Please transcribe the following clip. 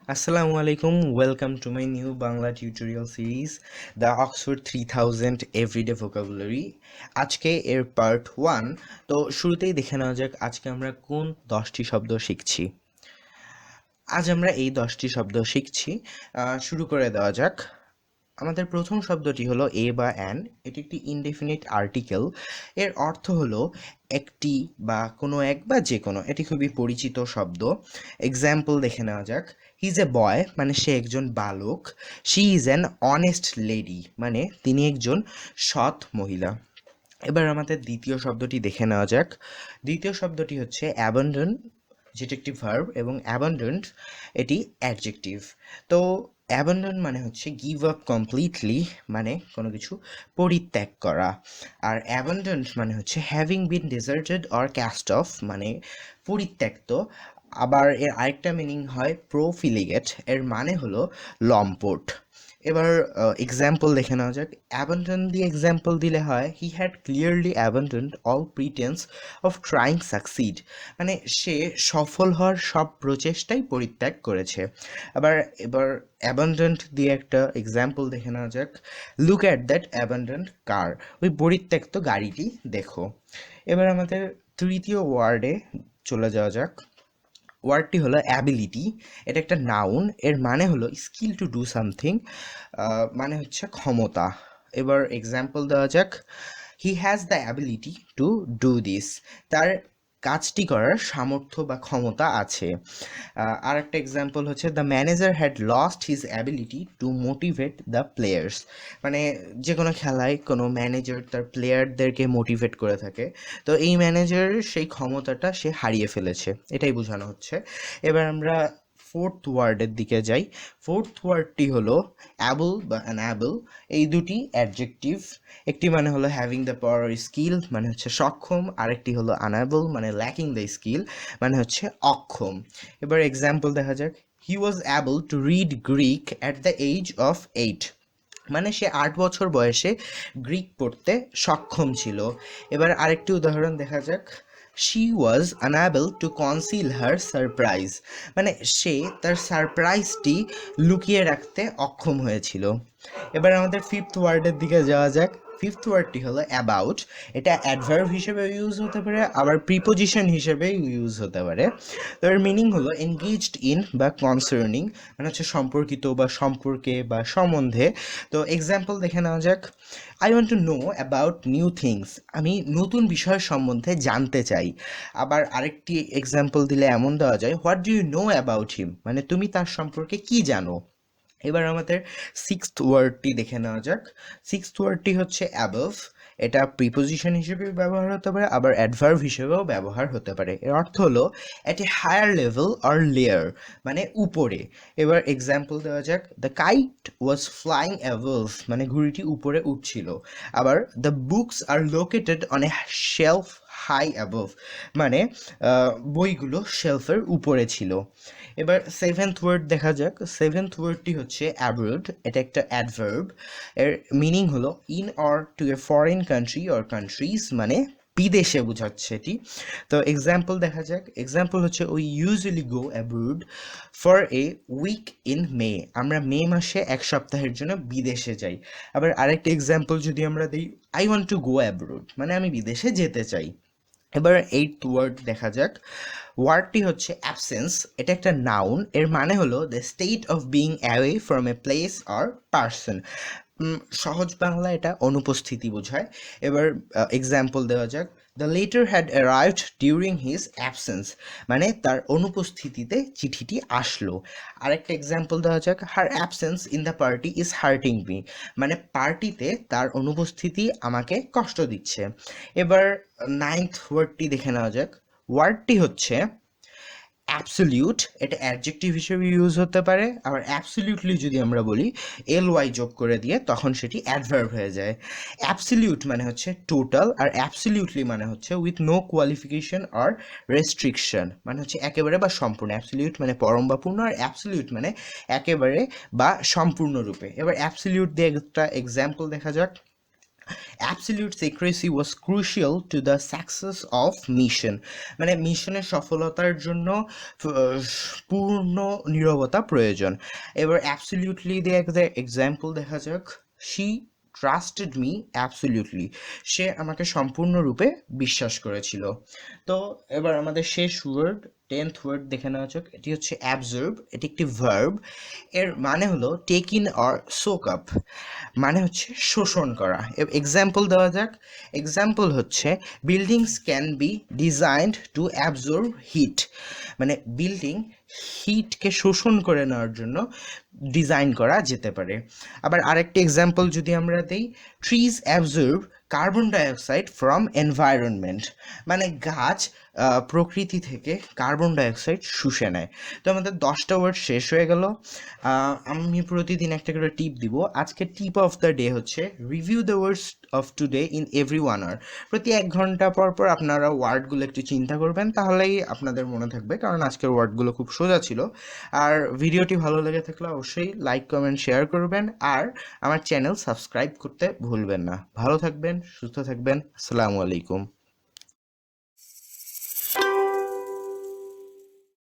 Assalamu alaikum. Welcome to my new Bangla tutorial series, the Oxford 3000 Everyday Vocabulary. আজকে এর part 1। তো শুরুতেই দেখে নেওয়া যাক আজকে আমরা কোন 10টি শব্দ শিখছি। আজ আমরা এই 10টি শব্দ শিখছি। শুরু করে দেওয়া যাক। আমাদের প্রথম শব্দটি হলো এ বা অ্যান। এটি একটি ইনডেফিনিট আর্টিকেল। এর অর্থ হলো একটি বা কোনো এক বা যে কোনো। এটি খুবই পরিচিত শব্দ। এক্সাম্পল দেখে নেওয়া যাক। হি ইজ এ বয় মানে সে একজন বালক। She is an honest lady মানে তিনি একজন সৎ মহিলা। এবার আমাদের দ্বিতীয় শব্দটি দেখে নেওয়া যাক। দ্বিতীয় শব্দটি হচ্ছে অ্যাবান্ডন, যেটি একটি ভার্ব, এবং অ্যাবান্ডন্ড এটি অ্যাডজেক্টিভ। তো অ্যাবান্ডন মানে হচ্ছে গিভ আপ কমপ্লিটলি, মানে কোনো কিছু পরিত্যাগ করা। আর অ্যাবান্ডন্ড মানে হচ্ছে having been deserted or cast of, মানে পরিত্যক্ত। আবার এর আরেকটা মিনিং হয় প্রোফিলিগেট, এর মানে হলো লম্পট। এবার এক্সাম্পল দেখে নেওয়া যাক। অ্যাবান্ডন দিয়ে এক্সাম্পল দিলে হয় he had clearly abandoned all pretence of trying succeed, মানে সে সফল হওয়ার সব প্রচেষ্টাই পরিত্যাগ করেছে। এবার অ্যাবান্ডন্ড দিয়ে একটা এক্সাম্পল দেখে নেওয়া যাক। লুক অ্যাট দ্যাট অ্যাবান্ডন্ড কার, ওই পরিত্যক্ত গাড়িটি দেখো। এবার আমাদের তৃতীয় ওয়ার্ডে চলে যাওয়া যাক। ওয়ার্ডটি হলো অ্যাবিলিটি। এটা একটা নাউন, এর মানে হলো স্কিল টু ডু সামথিং, মানে হচ্ছে ক্ষমতা। এবার এক্সাম্পল দেওয়া যাক। He has the ability to do this, তার কাজটি করার সামর্থ্য বা ক্ষমতা আছে। আর একটা এক্সাম্পল হচ্ছে the manager had lost his ability to motivate the players, মানে যে কোনো খেলায় কোনো ম্যানেজার তার প্লেয়ারদেরকে মোটিভেট করে থাকে, তো এই ম্যানেজারের সেই ক্ষমতাটা সে হারিয়ে ফেলেছে, এটাই বোঝানো হচ্ছে। এবার আমরা ফোর্থ ওয়ার্ডের দিকে যাই। ফোর্থ ওয়ার্ডটি হলো অ্যাবল বা অ্যানাবল। এই দুটি অ্যাডজেক্টিভ। একটি মানে হলো হ্যাভিং দ্য পাওয়ার স্কিল, মানে হচ্ছে সক্ষম। আরেকটি হলো আনাবল মানে ল্যাকিং দ্য স্কিল, মানে হচ্ছে অক্ষম। এবার এক্সাম্পল দেখা যাক। He was able to read Greek at the age of 8, মানে সে 8 বছর বয়সে গ্রিক পড়তে সক্ষম ছিল। এবার আরেকটি উদাহরণ দেখা যাক। She was unable to conceal her surprise, মানে সে তার সারপ্রাইজটি লুকিয়ে রাখতে অক্ষম হয়েছিল। এবার আমাদের ফিফথ ওয়ার্ডের দিকে যাওয়া যাক। ফিফথ ওয়ার্ডটি হলো অ্যাবাউট। এটা অ্যাডভার্ব হিসেবে ইউজ হতে পারে, আবার প্রিপোজিশন হিসেবে ইউজ হতে পারে। তো এর মিনিং হলো এনগেজড ইন বা কনসার্নিং, মানে হচ্ছে সম্পর্কিত বা সম্পর্কে বা সম্বন্ধে। তো এক্সাম্পল দেখে নেওয়া যাক। I want to know about new things, আমি নতুন বিষয় সম্বন্ধে জানতে চাই। আবার আরেকটি এক্সাম্পল দিলে এমন দেওয়া যায়, what do you know about him, মানে তুমি তার সম্পর্কে কি জানো। এবার আমাদের সিক্সথ ওয়ার্ডটি দেখে নেওয়া যাক। সিক্সথ ওয়ার্ডটি হচ্ছে অ্যাবভ। এটা প্রিপোজিশন হিসেবে ব্যবহার হতে পারে, আবার অ্যাডভার্ব হিসেবেও ব্যবহার হতে পারে। এর অর্থ হলো at a higher level or layer, মানে উপরে। এবার এক্সাম্পল দেওয়া যাক। The kite was flying above, মানে ঘুড়িটি উপরে উঠছিল। আবার the books are located on a shelf high above, মানে বইগুলো শেলফের উপরে ছিল। এবার সেভেন্থ ওয়ার্ড দেখা যাক। সেভেন্থ ওয়ার্ডটি হচ্ছে অ্যাব্রোড। এটা একটা অ্যাডভার্ব। এর মিনিং হলো in or to a foreign country or countries, মানে বিদেশে বোঝাচ্ছে এটি। তো এক্সাম্পল দেখা যাক। এক্সাম্পল হচ্ছে we usually go abroad for a week in May, আমরা মে মাসে এক সপ্তাহের জন্য বিদেশে যাই। আবার আরেকটা এক্সাম্পল যদি আমরা দিই, I want to go abroad, মানে আমি বিদেশে যেতে চাই। এবার এইট ওয়ার্ড দেখা যাক। ওয়ার্ডটি হচ্ছে অ্যাবসেন্স। এটা একটা নাউন, এর মানে হলো the state of being away from a place or person. সহজ বাংলা এটা অনুপস্থিতি বোঝায়। এবার এক্সাম্পল দেওয়া যাক। The letter had arrived during his absence, মানে তার অনুপস্থিতিতে চিঠিটি আসলো। আরেকটা এক্সাম্পল দেওয়া যাক। Her absence in the party is hurting me, মানে পার্টিতে তার অনুপস্থিতি আমাকে কষ্ট দিচ্ছে। এবার নাইন্থ ওয়ার্ডটি দেখে নেওয়া যাক। ওয়ার্ডটি হচ্ছে অ্যাবসলিউট। এটা অ্যাডজেক্টিভ হিসেবে ইউজ হতে পারে, আবার অ্যাবসলিউটলি যদি আমরা বলি এল ওয়াই যোগ করে দিয়ে তখন সেটি অ্যাডভার্ব হয়ে যায়। অ্যাবসলিউট মানে হচ্ছে টোটাল, আর অ্যাবসলিউটলি মানে হচ্ছে with no qualification or restriction, মানে হচ্ছে একেবারে বা সম্পূর্ণ। অ্যাবসলিউট মানে পরম বা পূর্ণ, আর অ্যাবসলিউট মানে একেবারে বা সম্পূর্ণরূপে। এবার অ্যাবসলিউট দিয়ে একটা এক্সাম্পল দেখা যাক। Absolute secrecy was crucial to the success of mission, মানে মিশনের সফলতার জন্য পূর্ণ নীরবতা প্রয়োজন। এবার অ্যাবসলিউটলি দিয়ে একটা এক্সাম্পল দেখা যাক। শি ট্রাস্টেড মি অ্যাবসলিউটলি, সে আমাকে সম্পূর্ণরূপে বিশ্বাস করেছিল। তো এবার আমাদের শেষ ওয়ার্ড, 10th ওয়ার্ড দেখে নেওয়া যাক। এটি হচ্ছে অ্যাবজর্ব, এটি একটি ভার্ব। এর মানে হলো take in or soak up, মানে হচ্ছে শোষণ করা। এক্সাম্পল দেওয়া যাক। এক্সাম্পল হচ্ছে buildings can be designed to absorb heat, মানে বিল্ডিং হিটকে শোষণ করে নেওয়ার জন্য ডিজাইন করা যেতে পারে। আবার আরেকটি এক্সাম্পল যদি আমরা দিই, trees absorb carbon dioxide from environment, মানে গাছ প্রকৃতি থেকে কার্বন ডাইঅক্সাইড শুষে নেয়। তো আমাদের 10টা ওয়ার্ড শেষ হয়ে গেল। আমি প্রতিদিন একটা করে টিপ দিব। আজকে টিপ অফ দ্য ডে হচ্ছে review the words of today in every 1 hour. প্রতি 1 ঘন্টা পর পর আপনারা ওয়ার্ডগুলো একটু চিন্তা করবেন, তাহলেই আপনাদের মনে থাকবে, কারণ আজকের ওয়ার্ডগুলো খুব সোজা ছিল। আর ভিডিওটি ভালো লেগে থাকলে অবশ্যই লাইক কমেন্ট শেয়ার করবেন, আর আমার চ্যানেল সাবস্ক্রাইব করতে ভুলবেন না। ভালো থাকবেন, সুস্থ থাকবেন। আসসালামু আলাইকুম।